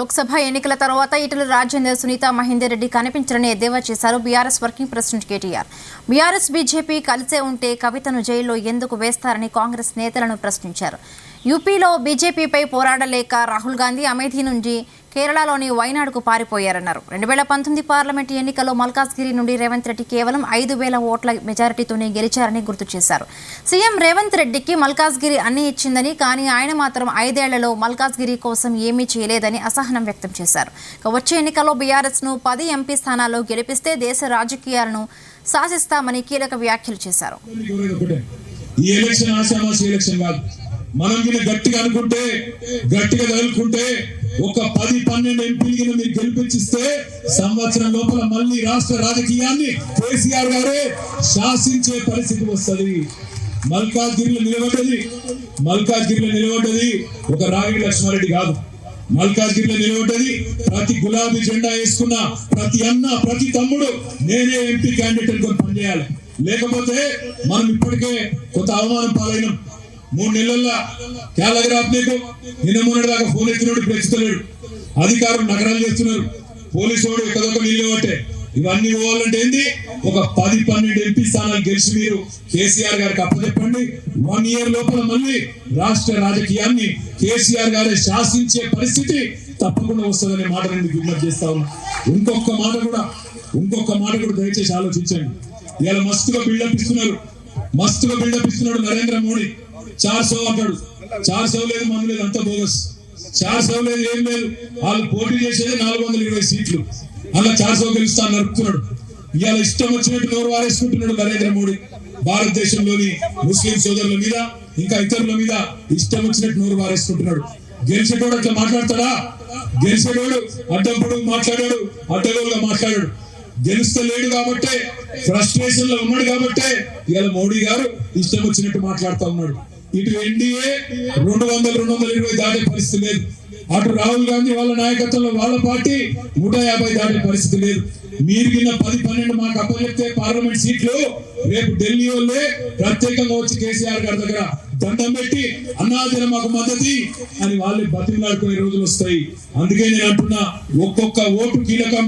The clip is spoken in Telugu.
లోక్సభ ఎన్నికల తర్వాత ఈటెల రాజేందర్, సునీత మహేందర్ రెడ్డి కనిపించరని ఎద్దేవా చేశారు BRS working president KTR. BRS BJP కలిసే ఉంటే కవితను జైల్లో ఎందుకు వేస్తారని కాంగ్రెస్ నేతలను ప్రశ్నించారు. యూపీలో బీజేపీపై పోరాడలేక రాహుల్ గాంధీ అమేథీ నుంచి కేరళలోని వైనాడుకు పారిపోయారన్నారు. 2019 పార్లమెంటు ఎన్నికల్లో మల్కాజ్గిరి నుండి రేవంత్ రెడ్డి కేవలం 5,000 ఓట్ల మెజారిటీతోనే గెలిచారని గుర్తు చేశారు. సీఎం రేవంత్ రెడ్డికి మల్కాజ్గిరి అన్ని ఇచ్చిందని, కానీ ఆయన మాత్రం 5 ఏళ్లలో మల్కాజ్గిరి కోసం ఏమీ చేయలేదని అసహనం వ్యక్తం చేశారు. వచ్చే ఎన్నికల్లో బీఆర్ఎస్ను 10 ఎంపీ స్థానాల్లో గెలిపిస్తే దేశ రాజకీయాలను శాసిస్తామని కీలక వ్యాఖ్యలు చేశారు. మనం గట్టిగా అనుకుంటే, గట్టిగా తగులుకుంటే ఒక 10-12 ఎంపీలు మీరు గెలిపించిస్తే సంవత్సరం లోపల మళ్ళీ రాష్ట్ర రాజకీయాన్ని కేసీఆర్ గారే శాసించే పరిస్థితి వస్తుంది. మల్కాజ్గిరిలో నిలబడ్డది ఒక రాగి లక్ష్మారెడ్డి కాదు. మల్కాజ్గిరిలో నిలబడ్డది ప్రతి గులాబీ జెండా వేసుకున్న ప్రతి అన్న, ప్రతి తమ్ముడు నేనే ఎంపీ క్యాండిడేట్ కొని పనిచేయాలి. లేకపోతే మనం ఇప్పటికే కొంత అవమానం పాలైనాం. 3 నెలల్లో క్యాలగ్రాఫ్ నీకు నిన్న మొన్నటి దాకా ఫోన్ ఎత్తినోడు పెంచుతలేడు. అధికారులు నగరాలు చేస్తున్నారు. పోలీసు వాడు ఎక్కదొక్క నీళ్ళు పట్టే. ఇవన్నీ పోవాలంటే ఏంది? ఒక 10-12 ఎంపీ స్థానాలు గెలిచి మీరు కేసీఆర్ గారికి అప్పచెప్పండి. 1 ఇయర్ లోపల మళ్ళీ రాష్ట్ర రాజకీయాన్ని కేసీఆర్ గారే శాసించే పరిస్థితి తప్పకుండా వస్తుందనే మాట నేను విజ్ఞప్తి చేస్తా ఉన్నా. ఇంకొక మాట కూడా దయచేసి ఆలోచించండి. ఇలా మస్తుగా బిల్డప్ ఇస్తున్నాడు నరేంద్ర మోడీ. 400 అంటాడు. 400 లేదు, మందు లేదు, అంత బోగస్. 400 లేదు, ఏం లేదు. వాళ్ళు పోటీ చేసేది 420 సీట్లు. అలా 400 గెలుస్తా నడుపుతున్నాడు. ఇవాళ ఇష్టం వచ్చినట్టు నోరు వారేసుకుంటున్నాడు నరేంద్ర మోడీ. భారతదేశంలోని ముస్లిం సోదరుల మీద, ఇంకా ఇతరుల మీద ఇష్టం వచ్చినట్టు నోరు వారేసుకుంటున్నాడు. గెలిచేటోడు అట్లా మాట్లాడతాడా? గెలిచేటోడు అడ్డంపుడు మాట్లాడాడు, అడ్డగోలుగా మాట్లాడాడు. గెలుస్తలేడు కాబట్టే, ఫ్రస్ట్రేషన్ లో ఉన్నాడు కాబట్టే ఇవాళ మోడీ గారు ఇష్టం వచ్చినట్టు మాట్లాడుతూ ఉన్నాడు. ఇటు ఎన్డీఏ 200-220 దాటే పరిస్థితి లేదు. అటు రాహుల్ గాంధీ వాళ్ళ నాయకత్వంలో వాళ్ళ పార్టీ 150 దాటే పరిస్థితి లేదు. మీరు కింద 10-12 మాకు అప్పచెప్తే పార్లమెంట్ సీట్లు రేపు ఢిల్లీ వాళ్ళే ప్రత్యేకంగా వచ్చి కేసీఆర్ గారి దగ్గర దండం పెట్టి అన్నాదిన మాకు మద్దతు అని వాళ్ళే బతిమలాడుకునే రోజులు వస్తాయి. అందుకే నేను అంటున్నా, ఒక్కొక్క ఓటు కీలకం.